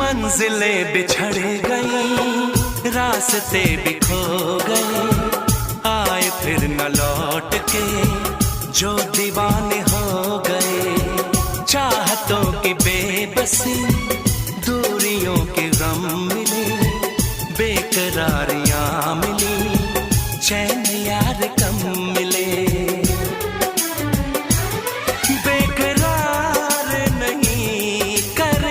मंजिलें बिछड़ गई, रास्ते भी खो गए, आए फिर न लौट के जो दीवाने हो गए। चाहतों की बेबसी, दूरियों के गम मिले, बेकरारियां मिली, चैन यार कम मिले।